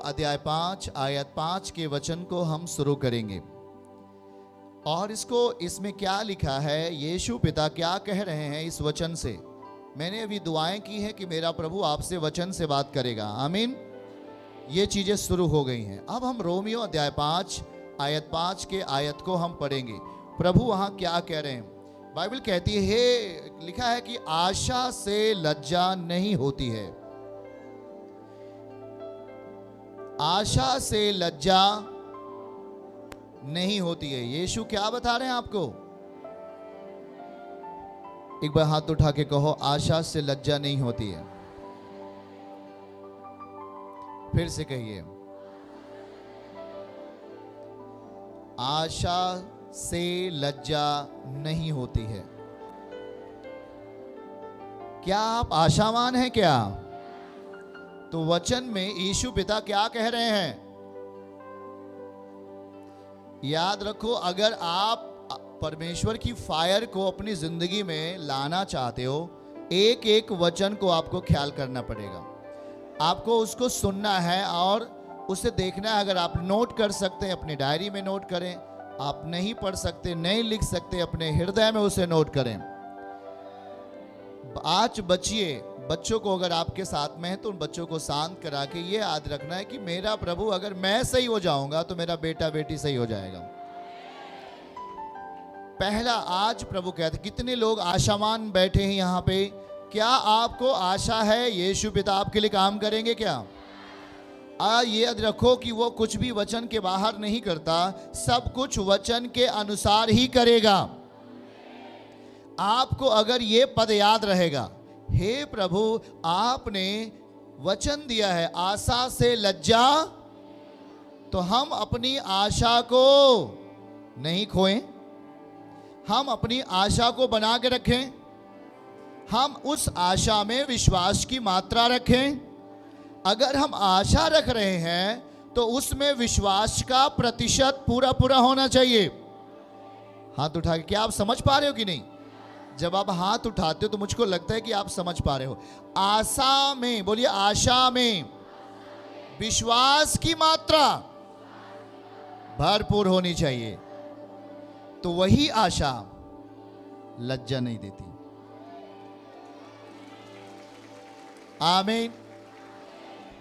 अध्याय 5 आयत 5 के वचन को हम शुरू करेंगे। और इसमें क्या लिखा है, यीशु पिता क्या कह रहे हैं इस वचन से। मैंने अभी दुआएं की हैं कि मेरा प्रभु आपसे वचन से बात करेगा, आमीन। ये चीजें शुरू हो गई हैं। अब हम रोमियो अध्याय 5 आयत 5 के आयत को हम पढ़ेंगे। प्रभु वहां क्या कह रहे हैं। बाइबल कहती है, लिखा है कि आशा से लज्जा नहीं होती है। आशा से लज्जा नहीं होती है। यीशु क्या बता रहे हैं आपको? एक बार हाथ उठा के कहो, आशा से लज्जा नहीं होती है। फिर से कहिए, आशा से लज्जा नहीं होती है। क्या आप आशावान हैं क्या? तो वचन में यीशु पिता क्या कह रहे हैं? याद रखो, अगर आप परमेश्वर की फायर को अपनी जिंदगी में लाना चाहते हो, एक एक वचन को आपको ख्याल करना पड़ेगा। आपको उसको सुनना है और उसे देखना है। अगर आप नोट कर सकते हैं अपनी डायरी में नोट करें, आप नहीं पढ़ सकते, नहीं लिख सकते, अपने हृदय में उसे नोट करें। आज बच्चों को अगर आपके साथ में है तो उन बच्चों को शांत करा के ये याद रखना है कि मेरा प्रभु, अगर मैं सही हो जाऊंगा तो मेरा बेटा बेटी सही हो जाएगा। पहला, आज प्रभु कहते, कितने लोग आशावान बैठे हैं यहाँ पे? क्या आपको आशा है यीशु पिता आपके लिए काम करेंगे क्या? ये याद रखो कि वो कुछ भी वचन के बाहर नहीं करता, सब कुछ वचन के अनुसार ही करेगा। आपको अगर ये पद याद रहेगा, हे प्रभु आपने वचन दिया है आशा से लज्जा, तो हम अपनी आशा को नहीं खोएं, हम अपनी आशा को बना के रखें, हम उस आशा में विश्वास की मात्रा रखें। अगर हम आशा रख रहे हैं तो उसमें विश्वास का प्रतिशत पूरा पूरा होना चाहिए। हाथ उठा के, क्या आप समझ पा रहे हो कि नहीं? जब आप हाथ उठाते हो तो मुझको लगता है कि आप समझ पा रहे हो। आशा में, बोलिए, आशा में विश्वास की मात्रा भरपूर होनी चाहिए, तो वही आशा लज्जा नहीं देती। आमीन।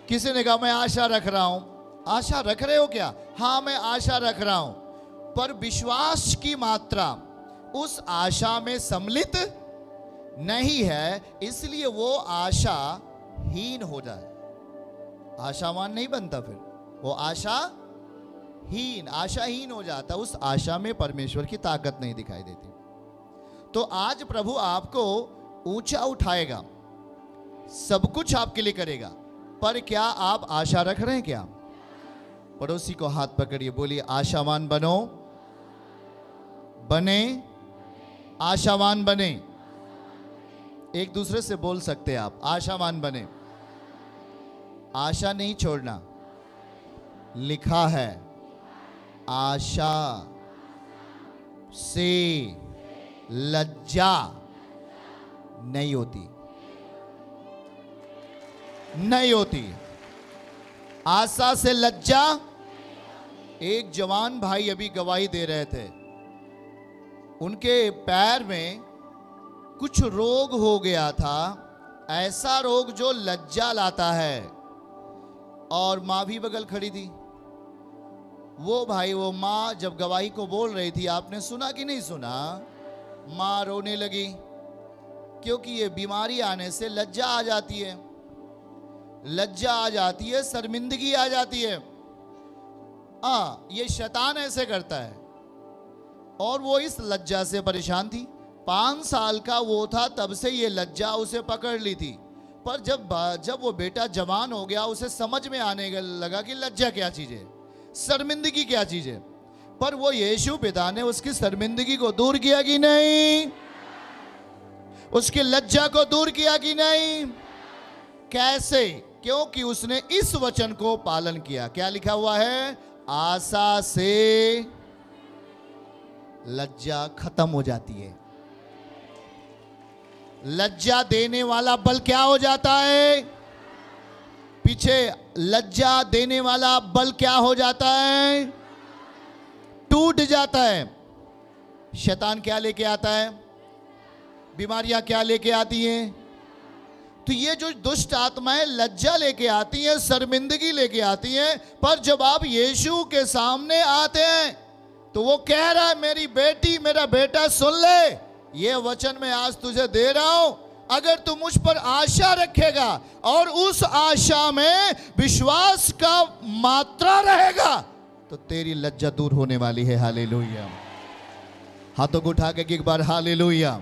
किसी ने कहा मैं आशा रख रहा हूं। आशा रख रहे हो क्या? हाँ, मैं आशा रख रहा हूं, पर विश्वास की मात्रा उस आशा में सम्मिलित नहीं है, इसलिए वो आशा हीन हो जाए। आशावान नहीं बनता, फिर वो आशाहीन हो जाता। उस आशा में परमेश्वर की ताकत नहीं दिखाई देती। तो आज प्रभु आपको ऊंचा उठाएगा, सब कुछ आपके लिए करेगा, पर क्या आप आशा रख रहे हैं क्या? पड़ोसी को हाथ पकड़िए, बोलिए, आशावान बने, आशावान बने। एक दूसरे से बोल सकते हैं आप, आशावान बने। आशा नहीं छोड़ना। लिखा है, आशा से लज्जा नहीं होती, नहीं होती। आशा से लज्जा। एक जवान भाई अभी गवाही दे रहे थे, उनके पैर में कुछ रोग हो गया था, ऐसा रोग जो लज्जा लाता है, और माँ भी बगल खड़ी थी। वो माँ जब गवाही को बोल रही थी, आपने सुना कि नहीं सुना? माँ रोने लगी, क्योंकि ये बीमारी आने से लज्जा आ जाती है, लज्जा आ जाती है, शर्मिंदगी आ जाती है। ये शैतान ऐसे करता है। और वो इस लज्जा से परेशान थी। 5 साल का वो था, तब से ये लज्जा उसे पकड़ ली थी। पर जब वो बेटा जवान हो गया, उसे समझ में आने लगा कि लज्जा क्या चीज है, शर्मिंदगी क्या चीज है। पर वो यीशु पिता ने उसकी शर्मिंदगी को दूर किया कि नहीं? उसकी लज्जा को दूर किया कि नहीं? कैसे? क्योंकि उसने इस वचन को पालन किया। क्या लिखा हुआ है? आशा से लज्जा खत्म हो जाती है। लज्जा देने वाला बल क्या हो जाता है? पीछे लज्जा देने वाला बल क्या हो जाता है? टूट जाता है। शैतान क्या लेके आता है? बीमारियां क्या लेके आती हैं? तो ये जो दुष्ट आत्माएं लज्जा लेके आती हैं, शर्मिंदगी लेके आती हैं, पर जब आप यीशु के सामने आते हैं तो वो कह रहा है, मेरी बेटी, मेरा बेटा, सुन ले, ये वचन मैं आज तुझे दे रहा हूं। अगर तू मुझ पर आशा रखेगा और उस आशा में विश्वास का मात्रा रहेगा तो तेरी लज्जा दूर होने वाली है। हालेलुया। हाथों को उठा के एक बार हालेलुया।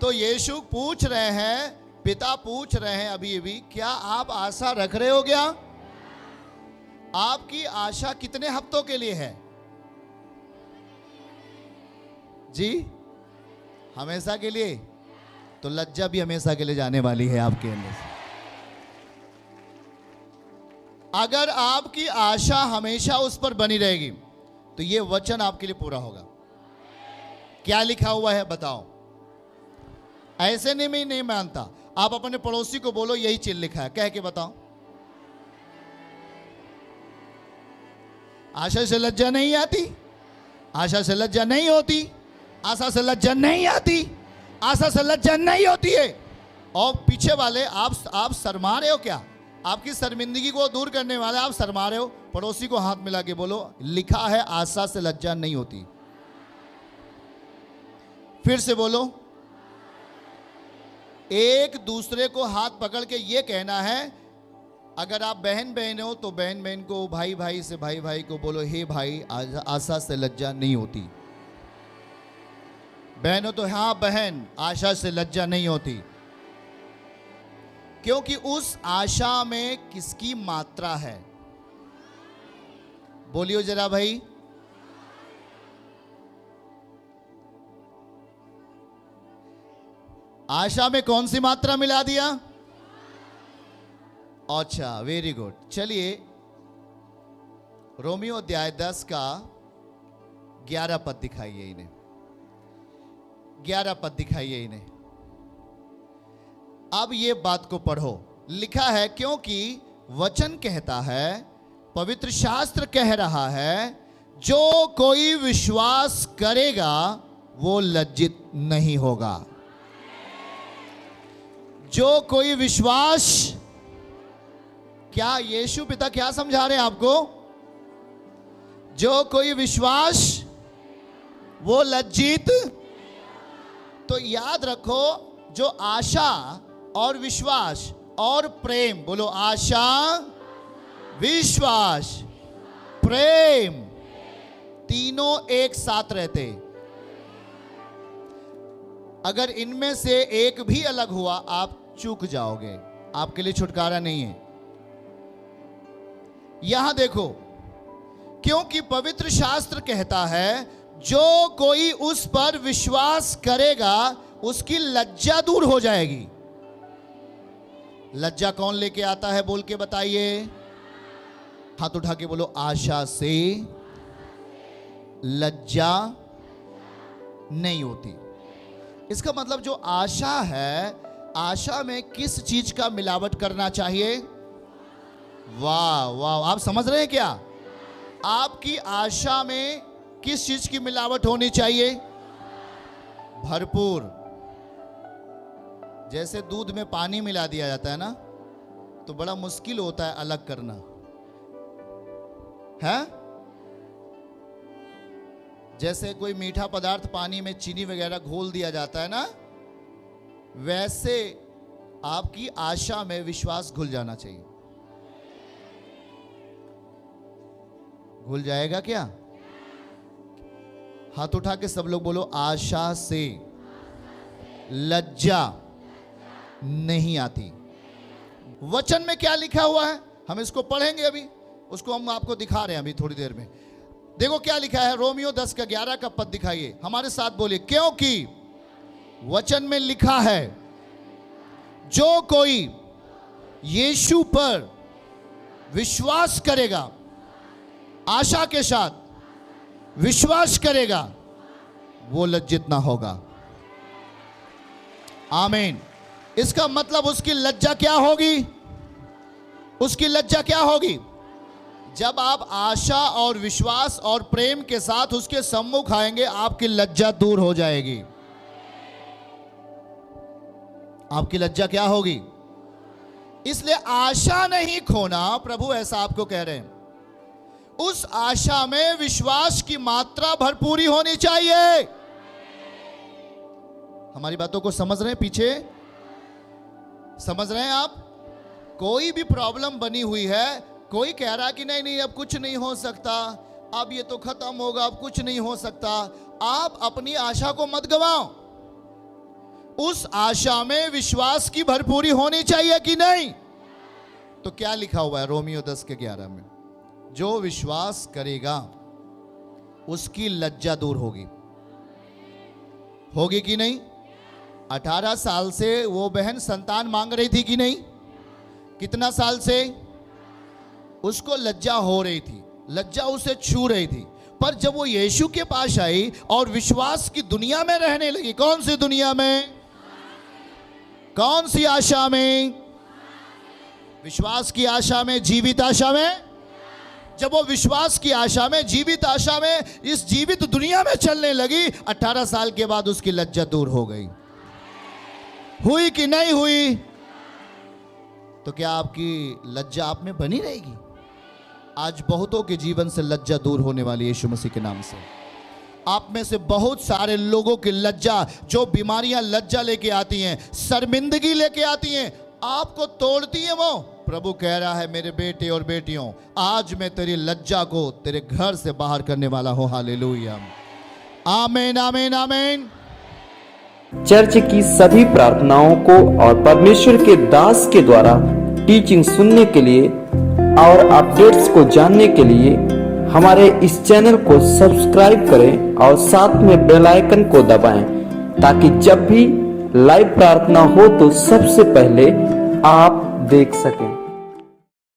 तो यीशु पूछ रहे हैं, पिता पूछ रहे हैं अभी क्या आप आशा रख रहे हो? क्या आपकी आशा कितने हफ्तों के लिए है जी? हमेशा के लिए? तो लज्जा भी हमेशा के लिए जाने वाली है आपके अंदर से। अगर आपकी आशा हमेशा उस पर बनी रहेगी तो ये वचन आपके लिए पूरा होगा। क्या लिखा हुआ है बताओ? ऐसे नहीं, मैं नहीं मानता। आप अपने पड़ोसी को बोलो यही चीज लिखा है, कह के बताओ। आशा से लज्जा नहीं आती, आशा से लज्जा नहीं होती, आशा से लज्जा नहीं आती, आशा से लज्जा नहीं होती है। और पीछे वाले आप शर्मा रहे हो क्या? आपकी शर्मिंदगी को दूर करने वाले आप शर्मा रहे हो? पड़ोसी को हाथ मिला के बोलो, लिखा है आशा से लज्जा नहीं होती। फिर से बोलो। एक दूसरे को हाथ पकड़ के ये कहना है, अगर आप बहन बहन हो तो बहन बहन को, भाई भाई से भाई भाई को बोलो, हे भाई, आशा से लज्जा नहीं होती। बहन हो तो हाँ बहन, आशा से लज्जा नहीं होती। क्योंकि उस आशा में किसकी मात्रा है? बोलियो जरा भाई। आशा में कौन सी मात्रा मिला दिया? अच्छा, वेरी गुड। चलिए रोमियो अध्याय 10 का 11 पद दिखाइए इन्हें। 11 पद दिखाइए इन्हें। अब ये बात को पढ़ो। लिखा है, क्योंकि वचन कहता है, पवित्र शास्त्र कह रहा है, जो कोई विश्वास करेगा वो लज्जित नहीं होगा। जो कोई विश्वास, क्या यीशु पिता क्या समझा रहे हैं आपको? जो कोई विश्वास वो लज्जित। तो याद रखो, जो आशा और विश्वास और प्रेम, बोलो आशा, विश्वास, प्रेम, तीनों एक साथ रहते। अगर इनमें से एक भी अलग हुआ आप चूक जाओगे, आपके लिए छुटकारा नहीं है। यहां देखो, क्योंकि पवित्र शास्त्र कहता है, जो कोई उस पर विश्वास करेगा उसकी लज्जा दूर हो जाएगी। लज्जा कौन लेके आता है? बोल के बताइए। हाथ उठा के बोलो, आशा से लज्जा नहीं होती। इसका मतलब जो आशा है, आशा में किस चीज का मिलावट करना चाहिए? वाह वाह, आप समझ रहे हैं क्या? आपकी आशा में किस चीज की मिलावट होनी चाहिए? भरपूर। जैसे दूध में पानी मिला दिया जाता है ना, तो बड़ा मुश्किल होता है अलग करना, है? जैसे कोई मीठा पदार्थ पानी में चीनी वगैरह घोल दिया जाता है ना, वैसे आपकी आशा में विश्वास घुल जाना चाहिए। घुल जाएगा क्या? हाथ उठा के सब लोग बोलो, आशा से लज्जा नहीं आती। वचन में क्या लिखा हुआ है हम इसको पढ़ेंगे अभी, उसको हम आपको दिखा रहे हैं अभी थोड़ी देर में। देखो क्या लिखा है, रोमियो 10 का 11 का पद दिखाइए, हमारे साथ बोलिए। क्योंकि वचन में लिखा है, जो कोई यीशु पर विश्वास करेगा, आशा के साथ विश्वास करेगा, वो लज्जित ना होगा। आमीन। इसका मतलब उसकी लज्जा क्या होगी? उसकी लज्जा क्या होगी? जब आप आशा और विश्वास और प्रेम के साथ उसके सम्मुख आएंगे, आपकी लज्जा दूर हो जाएगी। आपकी लज्जा क्या होगी? इसलिए आशा नहीं खोना, प्रभु ऐसा आपको कह रहे हैं। उस आशा में विश्वास की मात्रा भरपूरी होनी चाहिए। हमारी बातों को समझ रहे हैं? पीछे समझ रहे हैं आप? कोई भी प्रॉब्लम बनी हुई है, कोई कह रहा कि नहीं नहीं अब कुछ नहीं हो सकता, अब ये तो खत्म होगा, अब कुछ नहीं हो सकता। आप अपनी आशा को मत गवाओ। उस आशा में विश्वास की भरपूरी होनी चाहिए कि नहीं? तो क्या लिखा हुआ है रोमियो 10:11 में? जो विश्वास करेगा उसकी लज्जा दूर होगी। होगी कि नहीं? 18 साल से वो बहन संतान मांग रही थी कि नहीं? कितना साल से? उसको लज्जा हो रही थी, लज्जा उसे छू रही थी। पर जब वो यीशु के पास आई और विश्वास की दुनिया में रहने लगी, कौन सी दुनिया में? कौन सी आशा में? विश्वास की आशा में, जीवित आशा में। जब वो विश्वास की आशा में, जीवित आशा में, इस जीवित दुनिया में चलने लगी, 18 साल के बाद उसकी लज्जा दूर हो गई। हुई कि नहीं हुई? तो क्या आपकी लज्जा आप में बनी रहेगी? आज बहुतों के जीवन से लज्जा दूर होने वाली है यीशु मसीह के नाम से। आप में से बहुत सारे लोगों की लज्जा, जो बीमारियां लज्जा लेके आती हैं, शर्मिंदगी लेके आती हैं, आपको तोड़ती हैं, वो प्रभु कह रहा है मेरे बेटे और बेटियों, आज मैं तेरी लज्जा को तेरे घर से बाहर करने वाला हूं। हालेलुया, आमीन, आमीन, आमीन। चर्च की सभी प्रार्थनाओं को और परमेश्वर के दास के द्वारा टीचिंग सुनने के लिए और अपडेट्स को जानने के लिए हमारे इस चैनल को सब्सक्राइब करें और साथ में बेल आइकन को दबाएं, ताकि जब भी लाइव प्रार्थना हो तो सबसे पहले आप देख सकें।